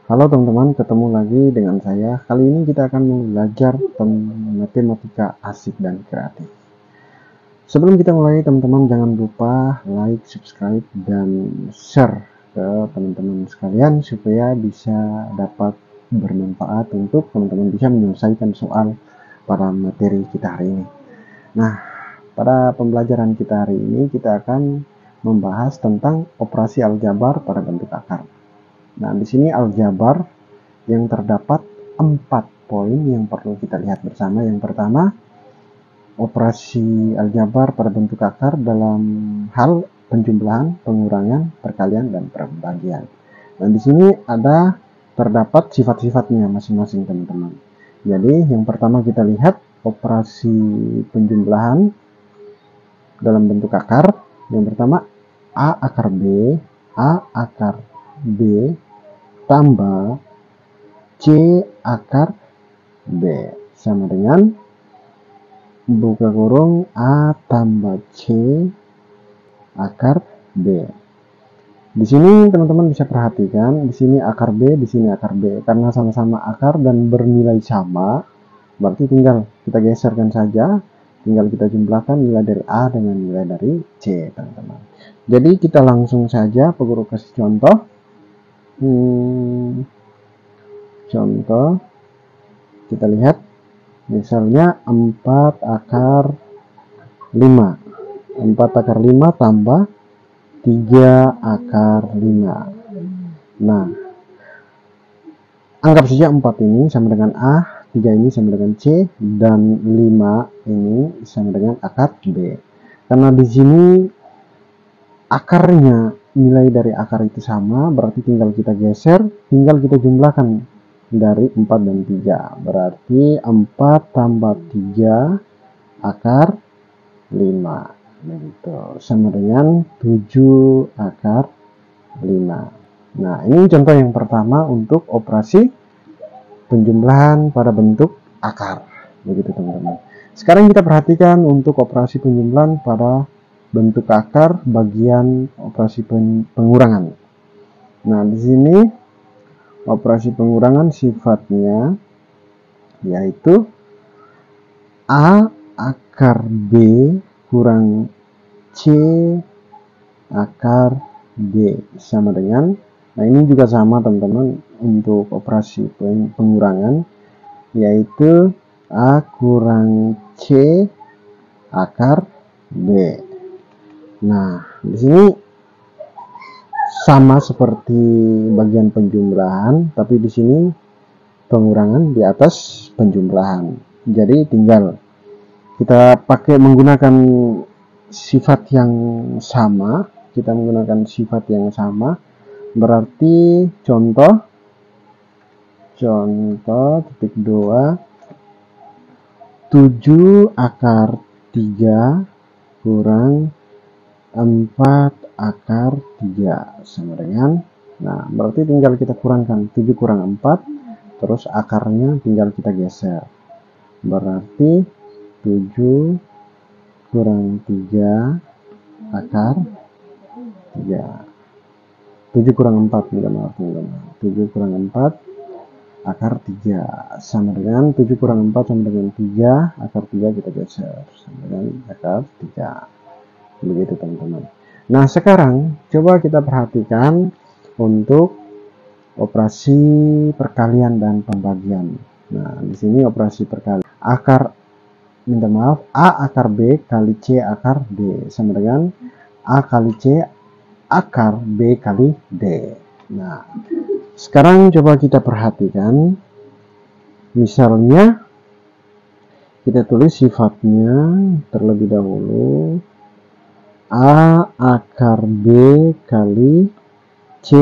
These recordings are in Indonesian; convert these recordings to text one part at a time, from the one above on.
Halo teman-teman, ketemu lagi dengan saya. Kali ini kita akan belajar tentang matematika asik dan kreatif. Sebelum kita mulai, teman-teman jangan lupa like, subscribe, dan share ke teman-teman sekalian supaya bisa dapat bermanfaat untuk teman-teman bisa menyelesaikan soal pada materi kita hari ini. Nah, pada pembelajaran kita hari ini kita akan membahas tentang operasi aljabar pada bentuk akar. Nah, di sini aljabar yang terdapat 4 poin yang perlu kita lihat bersama. Yang pertama, operasi aljabar pada bentuk akar dalam hal penjumlahan, pengurangan, perkalian, dan pembagian. Dan di sini ada terdapat sifat-sifatnya masing-masing teman-teman. Jadi yang pertama kita lihat operasi penjumlahan dalam bentuk akar. Yang pertama A akar B tambah C akar B sama dengan buka kurung A tambah C akar B. Di sini teman-teman bisa perhatikan, di sini akar B, di sini akar B. Karena sama-sama akar dan bernilai sama, berarti tinggal kita geserkan saja, tinggal kita jumlahkan nilai dari A dengan nilai dari C, teman-teman. Jadi kita langsung saja, Pak Guru kasih contoh. Contoh kita lihat misalnya 4 akar 5 tambah 3 akar 5. Nah, anggap saja 4 ini sama dengan A, 3 ini sama dengan C, dan 5 ini sama dengan akar B. Karena di sini akarnya, nilai dari akar itu sama, berarti tinggal kita geser, tinggal kita jumlahkan dari 4 dan 3. Berarti 4 tambah 3 akar 5. Begitu. Sama dengan 7 akar 5. Nah, ini contoh yang pertama untuk operasi penjumlahan pada bentuk akar. Begitu teman-teman. Sekarang kita perhatikan untuk operasi penjumlahan pada bentuk akar bagian operasi pengurangan. Nah, di sini operasi pengurangan sifatnya yaitu A akar B kurang C akar B sama dengan, nah ini juga sama teman-teman untuk operasi pengurangan yaitu A kurang C akar B. Nah, di sini sama seperti bagian penjumlahan, tapi di sini pengurangan di atas penjumlahan. Jadi tinggal kita pakai menggunakan sifat yang sama, berarti contoh titik 2 7 akar 3 kurang 4 akar 3 sama dengan, nah berarti tinggal kita kurangkan 7 kurang 4, terus akarnya tinggal kita geser, berarti 7 kurang 3 akar 3, 7 kurang 4, 7 kurang 4 akar 3 sama dengan 7 kurang 4 sama dengan 3 akar 3 kita geser sama dengan akar 3. Begitu teman-teman. Nah, sekarang coba kita perhatikan untuk operasi perkalian dan pembagian. Nah, di sini operasi perkalian. A akar B kali C akar D sama dengan A kali C akar B kali D. Nah, sekarang coba kita perhatikan. Misalnya kita tulis sifatnya terlebih dahulu. A akar B kali C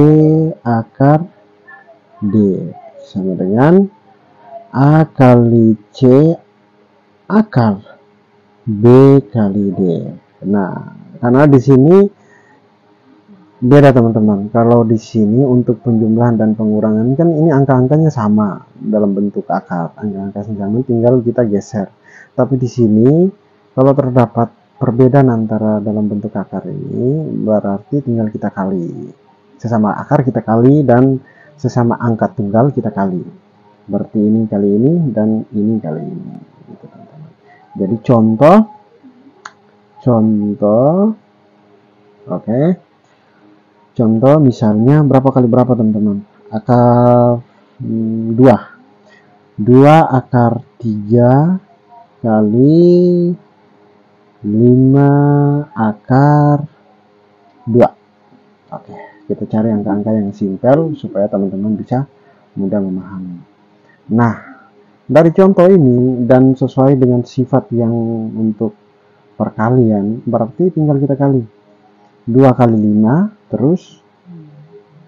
akar D sama dengan A kali C akar B kali D. Nah, karena di sini beda teman-teman. Kalau di sini untuk penjumlahan dan pengurangan kan ini angka-angkanya sama dalam bentuk akar. Angka-angka sama, tinggal kita geser. Tapi di sini kalau terdapat perbedaan antara dalam bentuk akar ini, berarti tinggal kita kali. Sesama akar kita kali dan sesama angka tunggal kita kali. Berarti ini kali ini dan ini kali ini. Gitu, teman-teman. Jadi contoh, oke. Contoh misalnya berapa kali berapa teman-teman? Akar 2 akar 3 kali 5 akar 2. Oke, kita cari angka-angka yang simpel supaya teman-teman bisa mudah memahami. Nah, dari contoh ini dan sesuai dengan sifat yang untuk perkalian, berarti tinggal kita kali 2 kali 5 terus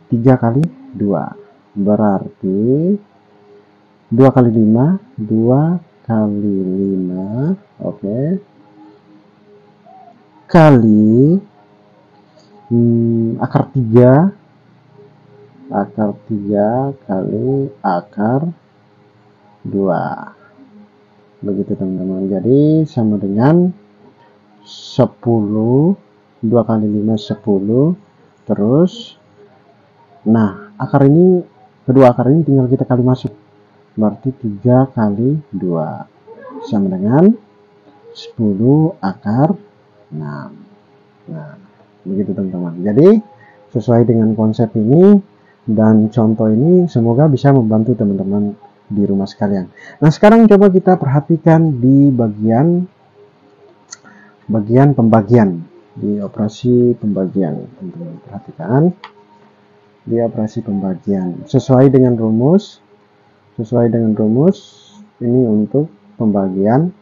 3 kali 2. Berarti 2 kali 5, 2 kali 5, oke, kali akar 3 kali akar 2. Begitu teman-teman. Jadi sama dengan 10, 2 kali 5 10, terus nah akar ini, kedua akar ini tinggal kita kali masuk, berarti 3 kali 2 sama dengan 10 akar 6. Nah, begitu teman-teman. Jadi sesuai dengan konsep ini dan contoh ini, semoga bisa membantu teman-teman di rumah sekalian. Nah, sekarang coba kita perhatikan di bagian pembagian, di operasi pembagian. Teman-teman perhatikan di operasi pembagian sesuai dengan rumus ini untuk pembagian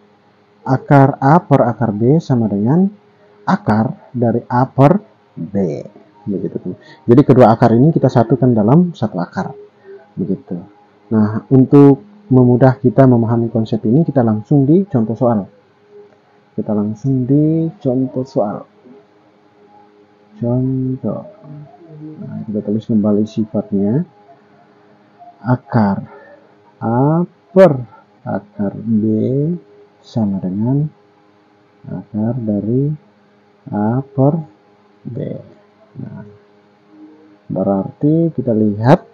akar A per akar B sama dengan akar dari A per B. Begitu. Jadi kedua akar ini kita satukan dalam satu akar. Begitu. Nah, untuk memudah kita memahami konsep ini, kita langsung di contoh soal. Contoh. Nah, kita tulis kembali sifatnya. Akar A per akar B sama dengan akar dari A per B. Nah, berarti kita lihat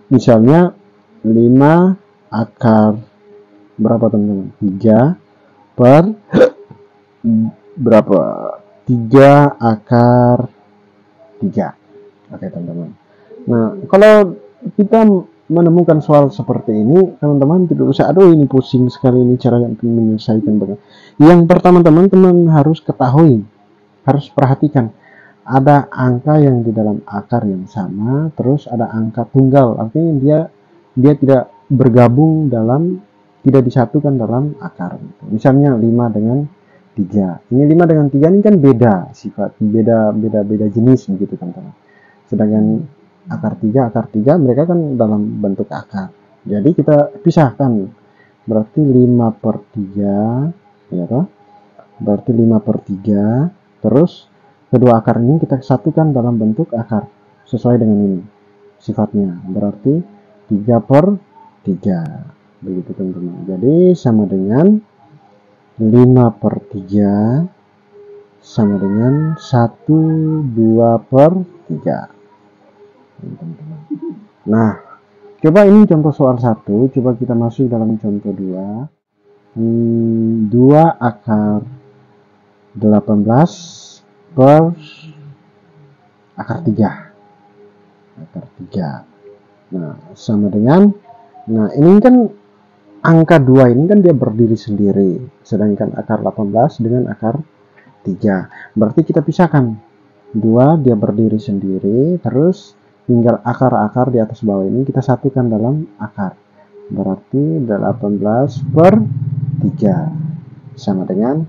misalnya 5 akar berapa teman-teman? 3 per berapa? 3 akar 3. Oke teman-teman. Nah, kalau kita menemukan soal seperti ini, teman-teman tidak usah aduh ini pusing sekali ini cara menyelesaikan. Yang pertama teman-teman harus ketahui, harus perhatikan ada angka yang di dalam akar yang sama, terus ada angka tunggal, artinya dia tidak bergabung dalam, tidak disatukan dalam akar. Misalnya 5 dengan 3. Ini 5 dengan 3 ini kan beda sifat, beda jenis begitu teman-teman. Sedangkan akar 3 mereka kan dalam bentuk akar. Jadi kita pisahkan. Berarti 5 per 3, ya toh? Berarti 5 per 3, terus kedua akar ini kita satukan dalam bentuk akar sesuai dengan ini sifatnya, berarti 3 per 3. Begitu teman-teman. Jadi sama dengan 5 per 3 sama dengan 1 2 per 3. Teman-teman. Nah, coba ini contoh soal 1, coba kita masuk dalam contoh 2. 2 akar 18 per akar 3. Nah, sama dengan, nah ini kan angka 2 ini kan dia berdiri sendiri, sedangkan akar 18 dengan akar 3. Berarti kita pisahkan. 2 dia berdiri sendiri, terus tinggal akar-akar di atas bawah ini kita satukan dalam akar. Berarti 18 per 3 sama dengan,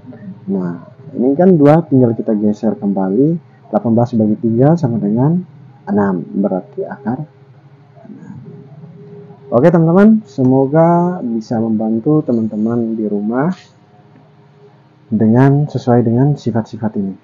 nah ini kan 2 tinggal kita geser kembali, 18 bagi 3 sama dengan 6, berarti akar 6. Oke teman-teman, semoga bisa membantu teman-teman di rumah dengan sesuai dengan sifat-sifat ini.